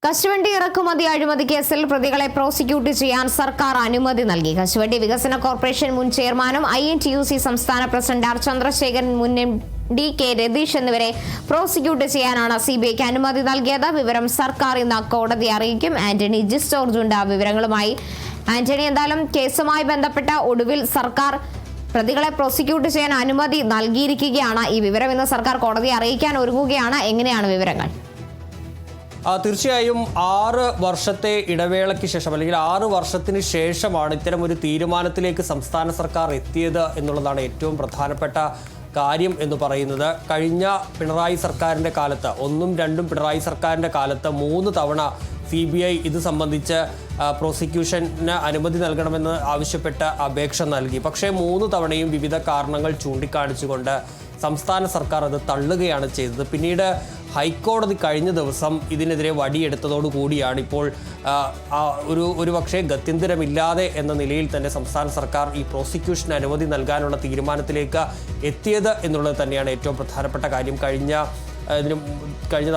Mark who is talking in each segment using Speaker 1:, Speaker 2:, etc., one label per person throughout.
Speaker 1: കശുവണ്ടി ഇറക്കുമതി അഴിമതി കേസിൽ പ്രതികളെ പ്രോസിക്യൂട്ട് ചെയ്യാൻ സർക്കാർ അനുമതി നൽകി. കശുവണ്ടി വികസന കോർപ്പറേഷൻ മുൻ ചെയർമാനും INTUC സംസ്ഥാന പ്രസിഡന്റ് ആർ ചന്ദ്രശേഖരൻ, മുൻ MD കെ രതീഷ് എന്നിവരെ പ്രോസിക്യൂട്ട് ചെയ്യാനാണ് CBIക്ക് അനുമതി നൽകിയത്. വിവരം സർക്കാർ ഇന്ന് കോടതിയെ അറിയിക്കും. ആന്റണി ജിസ് ജോർജ് ഉണ്ട് വിവരങ്ങളുമായി. ആന്റണി, എന്തായാലും കേസുമായി ബന്ധപ്പെട്ട ഒടുവിൽ സർക്കാർ പ്രതികളെ പ്രോസിക്യൂട്ട് ചെയ്യാൻ അനുമതി നൽകിയിരിക്കുകയാണ്. ഈ വിവരം ഇന്ന് സർക്കാർ കോടതിയെ അറിയിക്കാൻ ഒരുങ്ങുകയാണ്. എങ്ങനെയാണ് വിവരങ്ങൾ?
Speaker 2: തീർച്ചയായും 6 വർഷത്തെ ഇടവേളയ്ക്ക് ശേഷം അല്ലെങ്കിൽ 6 വർഷത്തിന് ശേഷമാണ് ഇത്തരം ഒരു തീരുമാനത്തിലേക്ക് സംസ്ഥാന സർക്കാർ എത്തിയത് എന്നുള്ളതാണ് ഏറ്റവും പ്രധാനപ്പെട്ട കാര്യം എന്ന് പറയുന്നത്. കഴിഞ്ഞ പിണറായി സർക്കാരിൻ്റെ കാലത്ത്, 1ഉം 2ഉം പിണറായി സർക്കാരിൻ്റെ കാലത്ത് 3 തവണ CBI ഇത് സംബന്ധിച്ച് പ്രോസിക്യൂഷന് അനുമതി നൽകണമെന്ന് ആവശ്യപ്പെട്ട അപേക്ഷ നൽകി. പക്ഷേ 3 തവണയും വിവിധ കാരണങ്ങൾ ചൂണ്ടിക്കാണിച്ചുകൊണ്ട് സംസ്ഥാന സർക്കാർ അത് തള്ളുകയാണ് ചെയ്തത്. പിന്നീട് ഹൈക്കോടതി കഴിഞ്ഞ ദിവസം ഇതിനെതിരെ വടിയെടുത്തതോടുകൂടിയാണ് ഇപ്പോൾ ഒരു പക്ഷേ ഗത്യന്തരമില്ലാതെ എന്ന നിലയിൽ തന്നെ സംസ്ഥാന സർക്കാർ ഈ പ്രോസിക്യൂഷന് അനുമതി നൽകാനുള്ള തീരുമാനത്തിലേക്ക് എത്തിയത് എന്നുള്ളത് തന്നെയാണ് ഏറ്റവും പ്രധാനപ്പെട്ട കാര്യം. കഴിഞ്ഞ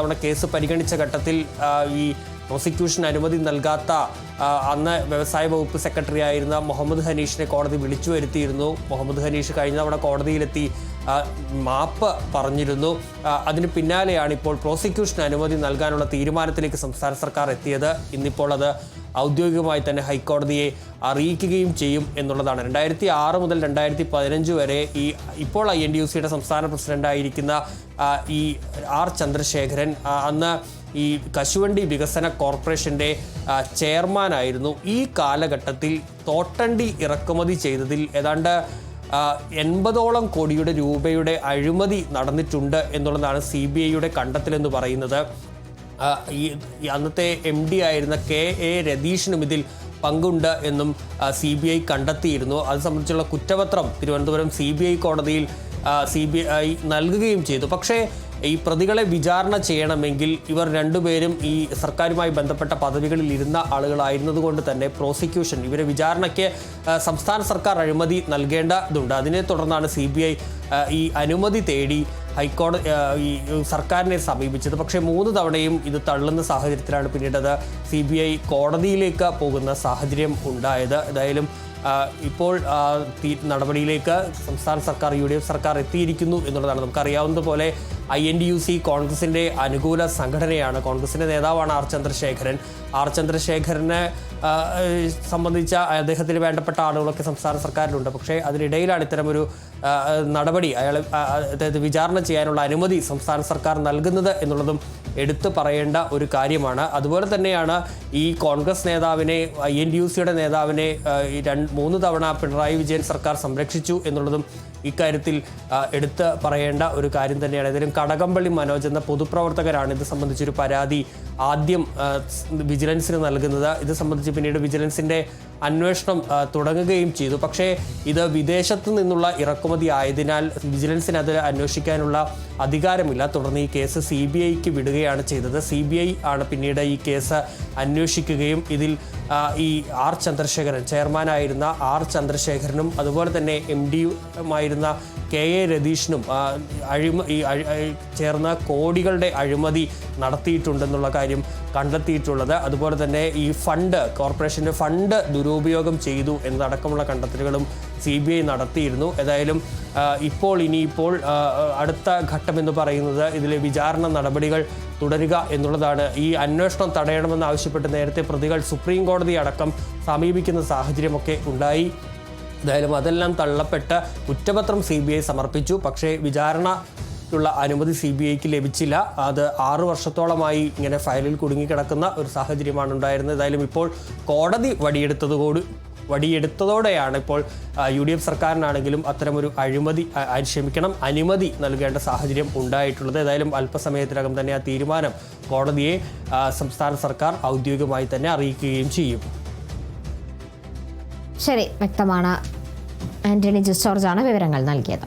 Speaker 2: തവണ കേസ് പരിഗണിച്ച ഘട്ടത്തിൽ ഈ പ്രോസിക്യൂഷൻ അനുമതി നൽകാത്ത അന്ന് വ്യവസായ വകുപ്പ് സെക്രട്ടറി ആയിരുന്ന മുഹമ്മദ് ഹനീഷിനെ കോടതി വിളിച്ചു വരുത്തിയിരുന്നു. മുഹമ്മദ് ഹനീഷ് കഴിഞ്ഞ തവണ കോടതിയിലെത്തി മാപ്പ് പറഞ്ഞിരുന്നു. അതിന് പിന്നാലെയാണ് ഇപ്പോൾ പ്രോസിക്യൂഷൻ അനുമതി നൽകാനുള്ള തീരുമാനത്തിലേക്ക് സംസ്ഥാന സർക്കാർ എത്തിയത്. ഇന്നിപ്പോൾ അത് ഔദ്യോഗികമായി തന്നെ ഹൈക്കോടതിയെ അറിയിക്കുകയും ചെയ്യും എന്നുള്ളതാണ്. 2006 മുതൽ 2015 വരെ ഇപ്പോൾ INTUCയുടെ സംസ്ഥാന പ്രസിഡന്റായിരിക്കുന്ന ഈ ആർ ചന്ദ്രശേഖരൻ അന്ന് ഈ കശുവണ്ടി വികസന കോർപ്പറേഷൻ്റെ ചെയർമാനായിരുന്നു. ഈ കാലഘട്ടത്തിൽ തോട്ടണ്ടി ഇറക്കുമതി ചെയ്തതിൽ ഏതാണ്ട് 80ഓളം കോടിയുടെ രൂപയുടെ അഴിമതി നടന്നിട്ടുണ്ട് എന്നുള്ളതാണ് CBIയുടെ കണ്ടെത്തലെന്ന് പറയുന്നത്. അന്നത്തെ MD ആയിരുന്ന KA രതീഷിനും ഇതിൽ പങ്കുണ്ട് എന്നും CBI കണ്ടെത്തിയിരുന്നു. അത് സംബന്ധിച്ചുള്ള കുറ്റപത്രം തിരുവനന്തപുരം CBI കോടതിയിൽ CBI നൽകുകയും ചെയ്തു. പക്ഷേ ഈ പ്രതികളെ വിചാരണ ചെയ്യണമെങ്കിൽ ഇവർ രണ്ടുപേരും ഈ സർക്കാരുമായി ബന്ധപ്പെട്ട പദവികളിൽ ഇരുന്ന ആളുകളായിരുന്നതുകൊണ്ട് തന്നെ പ്രോസിക്യൂഷൻ ഇവരെ വിചാരണയ്ക്ക് സംസ്ഥാന സർക്കാർ അനുമതി നൽകേണ്ടതുണ്ട്. അതിനെ തുടർന്നാണ് CBI ഈ അനുമതി തേടി ഹൈക്കോടതി ഈ സർക്കാരിനെ സമീപിച്ചത്. പക്ഷേ 3 തവണയും ഇത് തള്ളുന്ന സാഹചര്യത്തിലാണ് പിന്നീട് അത് CBI കോടതിയിലേക്ക് പോകുന്ന സാഹചര്യം ഉണ്ടായത്. ഏതായാലും ഇപ്പോൾ നടപടിയിലേക്ക് സംസ്ഥാന സർക്കാർ UDF സർക്കാർ എത്തിയിരിക്കുന്നു എന്നുള്ളതാണ്. നമുക്കറിയാവുന്നതുപോലെ INTUC കോൺഗ്രസിൻ്റെ അനുകൂല സംഘടനയാണ്. കോൺഗ്രസിൻ്റെ നേതാവാണ് ആർ ചന്ദ്രശേഖരൻ. ആർ ചന്ദ്രശേഖരനെ സംബന്ധിച്ച അദ്ദേഹത്തിന് വേണ്ടപ്പെട്ട ആളുകളൊക്കെ സംസ്ഥാന സർക്കാരിലുണ്ട്. പക്ഷേ അതിനിടയിലാണ് ഇത്തരമൊരു നടപടി, അതായത് വിചാരണ ചെയ്യാനുള്ള അനുമതി സംസ്ഥാന സർക്കാർ നൽകുന്നത് എന്നുള്ളതും എടുത്തു പറയേണ്ട ഒരു കാര്യമാണ്. അതുപോലെ തന്നെയാണ് ഈ കോൺഗ്രസ് നേതാവിനെ, INTUCയുടെ നേതാവിനെ 3 തവണ പിണറായി വിജയൻ സർക്കാർ സംരക്ഷിച്ചു എന്നുള്ളതും ഇക്കാര്യത്തിൽ എടുത്ത് പറയേണ്ട ഒരു കാര്യം തന്നെയാണ്. ഏതായാലും കടകംപള്ളി മനോജ് എന്ന പൊതുപ്രവർത്തകരാണ് ഇത് സംബന്ധിച്ചൊരു പരാതി ആദ്യം വിജിലൻസിന് നൽകുന്നത്. ഇത് സംബന്ധിച്ച് പിന്നീട് വിജിലൻസിൻ്റെ അന്വേഷണം തുടങ്ങുകയും ചെയ്തു. പക്ഷേ ഇത് വിദേശത്തു നിന്നുള്ള ഇറക്കുമതി ആയതിനാൽ വിജിലൻസിന് അത് അന്വേഷിക്കാനുള്ള അധികാരമില്ല. തുടർന്ന് ഈ കേസ് CBIക്ക് വിടുകയാണ് ചെയ്തത്. CBI ആണ് പിന്നീട് ഈ കേസ് അന്വേഷിക്കുകയും ഇതിൽ ഈ ആർ ചന്ദ്രശേഖരൻ, ചെയർമാനായിരുന്ന ആർ ചന്ദ്രശേഖരനും അതുപോലെ തന്നെ MDയുമായിരുന്ന KA രതീഷിനും ചേർന്ന കോടികളുടെ അഴിമതി നടത്തിയിട്ടുണ്ടെന്നുള്ള കാര്യം കണ്ടെത്തിയിട്ടുള്ളത്. അതുപോലെ തന്നെ ഈ കോർപ്പറേഷൻ്റെ ഫണ്ട് ദുരുപയോഗം ചെയ്തു എന്നതടക്കമുള്ള കണ്ടെത്തലുകളും CBI നടത്തിയിരുന്നു. ഏതായാലും ഇനിയിപ്പോൾ അടുത്ത ഘട്ടം എന്ന് പറയുന്നത് ഇതിലെ വിചാരണ നടപടികൾ തുടരുക എന്നുള്ളതാണ്. ഈ അന്വേഷണം തടയണമെന്ന് ആവശ്യപ്പെട്ട് നേരത്തെ പ്രതികൾ സുപ്രീം കോടതി അടക്കം സമീപിക്കുന്ന സാഹചര്യമൊക്കെ ഉണ്ടായി. എന്തായാലും അതെല്ലാം തള്ളപ്പെട്ട് കുറ്റപത്രം CBI സമർപ്പിച്ചു. പക്ഷേ വിചാരണയുള്ള അനുമതി CBIക്ക് ലഭിച്ചില്ല. അത് 6 വർഷത്തോളമായി ഇങ്ങനെ ഫയലിൽ കുടുങ്ങിക്കിടക്കുന്ന ഒരു സാഹചര്യമാണ് ഉണ്ടായിരുന്നത്. ഏതായാലും ഇപ്പോൾ കോടതി വടിയെടുത്തതോടെയാണ് ഇപ്പോൾ UDF സർക്കാരിനാണെങ്കിലും അത്തരമൊരു അനുമതി നൽകേണ്ട സാഹചര്യം ഉണ്ടായിട്ടുള്ളത്. ഏതായാലും അല്പസമയത്തിനകം തന്നെ ആ തീരുമാനം കോടതിയെ സംസ്ഥാന സർക്കാർ ഔദ്യോഗികമായി തന്നെ അറിയിക്കുകയും ചെയ്യും.
Speaker 1: ശരി, വ്യക്തമാണ്. ആന്റണി ജിസ് ജോർജാണ് വിവരങ്ങൾ നൽകിയത്.